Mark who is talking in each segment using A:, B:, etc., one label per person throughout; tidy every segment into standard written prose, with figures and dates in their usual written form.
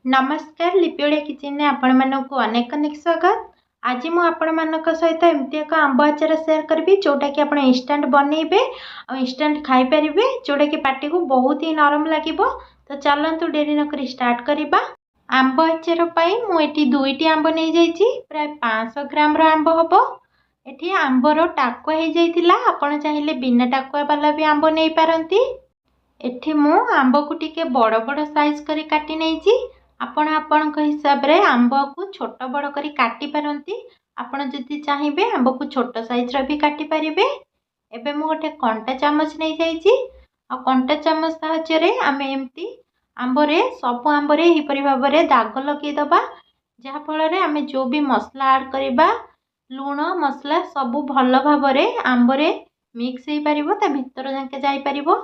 A: नमस्कार लिपि ओडिया किचन में आपण मानक अनेक अनेक स्वागत। आज मु आपण मानक सहित एमती एक आंब आचार शेयर करी जोटा कि आप इंस्टांट बनइबे और इंस्टांट खाई पारिबे, जोटा कि पार्टी को बहुत ही नरम लागिबो। तो चलतु डेरी नक स्टार्ट करबा। आंब आचार पई मु एठी दुईटी आंब नै जाइछि, प्राय 500 ग्राम रो आंब हबो। एठी आंबर टाकुआ हे जाइतिला, आपण चाहिले बिना टाकुआ वाला भी आंब नै पारंती। एठी मु आंब को टिके बड़ बड़ साइज करी काटी नैछि। आपण आपणक हिसाब रे आंब को छोट बड़ करी काटी पारंती। आपण जदि चाहिबे आंब को छोट साइज रो भी काटी पारिबे। एबे मु गोटे कंटा चामच नै जाइछि आ कंटा चामच साहाय्य रे आमे एम्ति आंबरे सब आंबरे एही परि भाबरे दाग लगे दबा, जहा फल रे आमे जो भी मसला ऐड करिबा लूण मसला सब भल भाबरे आंबरे मिक्स हे पारिबो, ता भीतर जाके जाई पारिबो,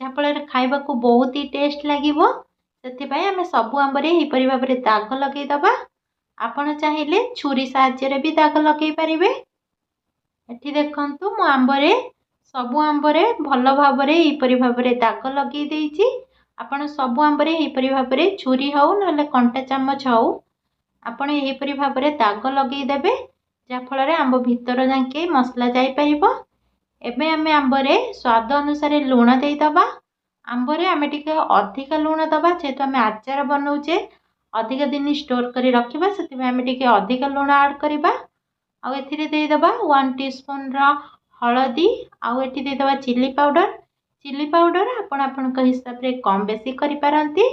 A: जहा फल रे खाइबा को बहुत ही टेस्ट लागिबो। सेथिपाई आमे सब आंबरे एही परि भाबरे दाग लगे दबा। आपण चाहिले छुरी साहाय्य रे भी दाग लगे पारिबे। एठी देखंतु मो आंबरे सब आंबरे भल भाबरे एही परि भाबरे दाग लगे देइछि। आपण सब आंबरे एही परि भाबरे छुरी हौ नले कंटा चामच हौ आपण एही परि भाबरे दाग लगे देबे, जा फल रे आंब भीतर जाके मसला जाई परिबो। एबे आमे आंबरे स्वाद अनुसार लूण देई दबा। आंबरे आमे टिके अधिक लूण दबा, जेहेतु आमे आचार बनाउचे अधिक दिन स्टोर करी रखिबा, सेति आमे टिके अधिक लूण ऐड करिबा। आ एथिरे देई दबा 1 टीस्पून रा हळदी, आ एठी देई दबा चिली पाउडर। चिली पाउडर आपण आपणक हिसाब रे कम बेसी करि पारंती,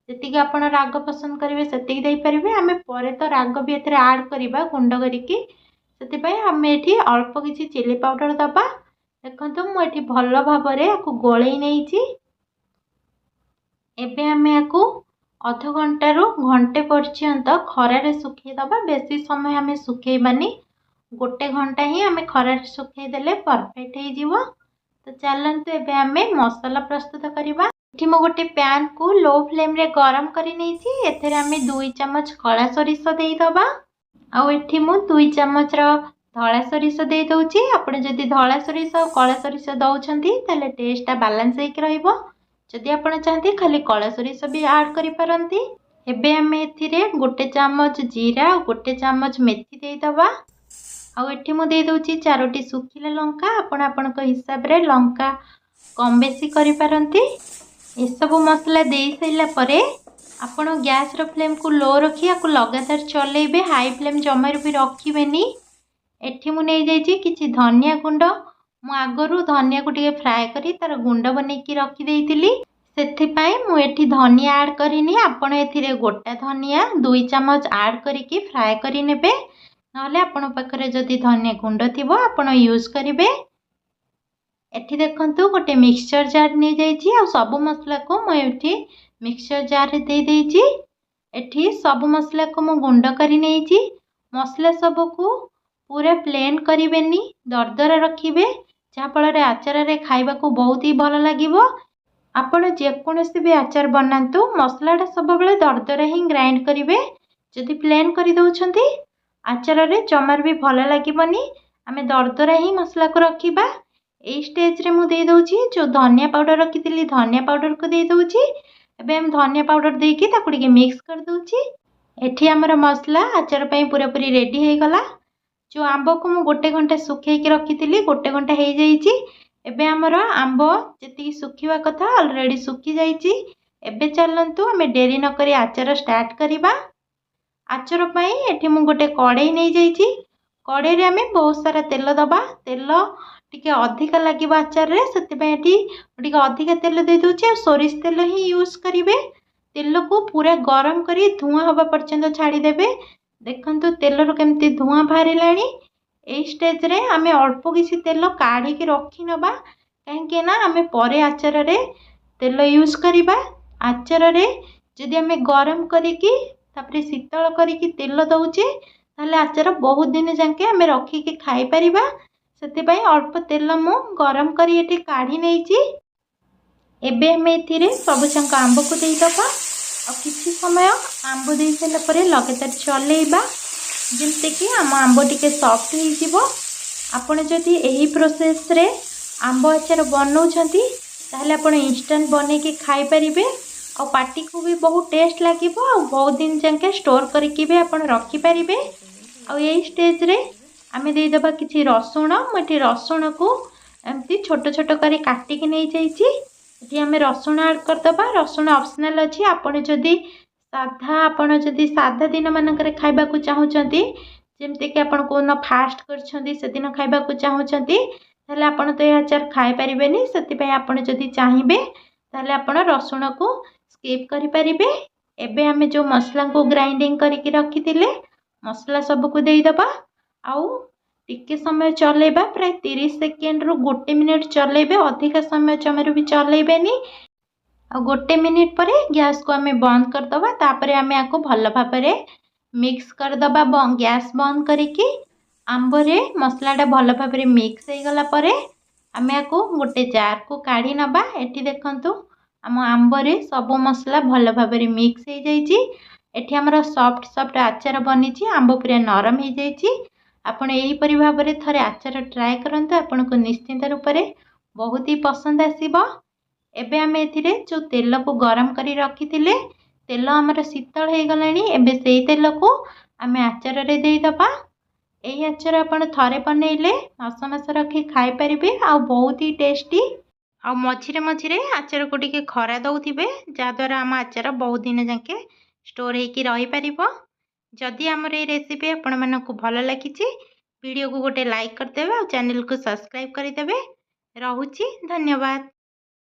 A: जेतिके आपण राग पसंद करिवे सेतिके देई परिबे। आमे परे तो राग भी एथिरे ऐड करिबा गुंड करिकी, सेति पई आमे एठी अल्प किछि चिली पाउडर दबा। देखंतु मु एठी भल भाबरे आकु गोळेई नैछि। एबे आमे आकु अध घंटा रु घंटे पर्यंत खरारे सुखै दबा। बेसी समय आमे सुखैबानी, गोटे घंटा ही आमे खरारे सुखै देले परफेक्ट हे जिवो। तो चलंतु एबे आमे मसाला प्रस्तुत करिबा। एठी मो गोटे पैन को लो फ्लेम रे गरम करि नैछि। एथरे आमे 2 चम्मच कळा सरिष देई दबा। आ एठी मु 2 चम्मच रो धळा सरिष देई दउछि। आपण जदि धळा सरिष आ कळा सरिष दउछंती ताले टेस्ट बैलेंस हे कि रहइबो। जदि आपण चाहते खाली कळा सरिष भी ऐड करि पारंती। एबे आमे एथिरे गोटे चम्मच जीरा और गोटे चम्मच मेथी देई दबा। आ एठी मु देई दउछि 4टी सुखिला लंका। आपण आपणक हिसाब रे लंका कम बेसी करि पारंती। ए सब मसला देई सैला परे आपण गैस रो फ्लेम को लो रखी आकु लगातार चलेइबे, हाई फ्लेम जमार भी रखिबेनी। एठी मु नै जाइछि किछि धनिया गुंड। मु आगरु धनिया को टिके फ्राई करी तार गुंड बनेकी रखी देइतिली, सेथिपाई मु एठी धनिया ऐड करिनी। आपण एथिरे गोटा धनिया 2 चम्मच ऐड करिकी फ्राई करि नेबे, नहले आपण पाखरे जदि धनिया गुंड थिबो आपण यूज करिवे। एठी देखंतु गोटे मिक्सचर जार नै जाइछि आ सब मसला को मु एठी मिक्सचर जार रे दे देइछि। एठी सब मसला को मु गुंड करि नैछि। मसला सब को पूरा प्लेन करिवेनी, दरदरा रखिबे, जहा फल रे आचार रे खाइबा को बहुत ही भल लागिबो। आपण जे कोनोसी भी आचार बनांतु मसलाटा सब बेले दरदरा ही ग्राइंड करिवे। जदि प्लेन करि दउछंती आचार रे जमार भी भल लागिबनी। आमे दरदरा ही मसला को रखिबा। ए स्टेज रे मु दे दउछि जो धनिया पाउडर रखितिली, धनिया पाउडर को दे दउछि। एबे हम धनिया पाउडर देकी ताकु टिके मिक्स कर दउछि। एठी हमर मसला आचार पई पूरा पूरी रेडी हे गला। जो आंब को मु गोटे घंटा सुखै के रखितिली, गोटे घंटा हे जाइछि। एबे हमर आंब जेति सुखिवा कथा ऑलरेडी सुखी जाइछि। एबे चलंतु हमें डेरी न करी आचार स्टार्ट करिबा। आचार पई एठी मु गोटे कड़ाई नै जाइछि। कड़ाई रे हमें बहुत सारा तेल दबा। तेल टिके अधिक लागिबा आचार रे, सेति पई एठी टिके अधिक तेल दे दउछि। आ सोरिष तेल ही यूज करिवे। तेल को पूरा गरम करी धुआं हवा पर्यंत छाड़ी देबे। देखंतु तेल रो केमती धुआं बाहरिलाणी। ए स्टेज रे आमे अल्प किछि तेल काढी के रखि नबा, काहेकि ना आमे परे आचार रे तेल यूज करिबा। आचार रे जदि आमे गरम करिकी तापरे शीतल करिकी तेल दउचे, ताले आचार बहुत दिन जाके आमे रखी के खाई परिबा। सेति पई अल्प तेल मु गरम करी एठी काढी नैछि। एबे हमें एथिरे सब संग आंब को देई दबा। और किछि समय आंब देई सैला परे लगातार चलेइबा, जेमते कि आंब टिके सॉफ्ट हो जिवो। आपण जदि एही प्रोसेस रे आंब आचार बनाउछंती ताहले आपण इंस्टेंट बने के खाई परिबे। और पार्टी को भी बहुत टेस्ट लगे और बहुत दिन जाके स्टोर करके भी आप रखिपारे। आ स्टेज रे आम देदेबा कि रसुण मुझे रसुण को एमती छोट छोट कर काटिकी नहीं जाइए। आम रसुण ऐड करदे। रसुण ऑप्शनल अच्छी। आपड़ जदि साधा दिन मानक खाइबा चाहूँगी जमती कि आप फास्ट कर खाइबा चाहूँगी ताले आपण तो यह आचार खाई पारिबेनी। से आपण जदि चाहिए ताले आपण रसुण को स्किप करें। एबे आमे जो मसला को ग्राइंडिंग करके रखी मसला सबको देदेबा। आउ टिके समय चलेबा प्राय 30 सेकेंड रु 1 मिनिट चलेबे। अधिक समय जमार भी चलेबेनी। आ 1 मिनिट पर गैस को आमे बंद करदबा। तापरे आमे आको भल भाबरे मिक्स करदबा। गैस बंद करिकी आंबरे मसलाटा भल भाबरे मिक्स हो गला परे आमे आको गोटे जार को काढ़ी नबा। एठी देखंतु आम आंबरे सब मसला भल भाबरे मिक्स हो जाइछि। एठी हमर सॉफ्ट सॉफ्ट आचार बनिछि। आंब पूरा नरम हो जाइछि। आपण एहीपरि भाबरे थरे आचार ट्राए करंतु। आपनको निश्चिंत रूप से बहुत ही पसंद आसीबो। एबे आम एथिरे जो तेल को गरम करी रखिथिले तेल आमर शीतल हो गलानी। एबे सेई तेल को आम आचार रे देइदबा। यही आचार आपण थरे बनइले मास मास रखी खाई पारिबे आ बहुत ही टेस्टी। आ मझिरे मझिरे आचार को टिके खरा दउथिबे जहाद्वारा आम आचार बहुत दिन जाके स्टोर होइकी रही पारिबो। जदि आमर ये रेसिपी आपण मानकु भल लागिछि वीडियो को गोटे लाइक करदेवे और चैनल को सब्सक्राइब करदेवे। रहुछि धन्यवाद।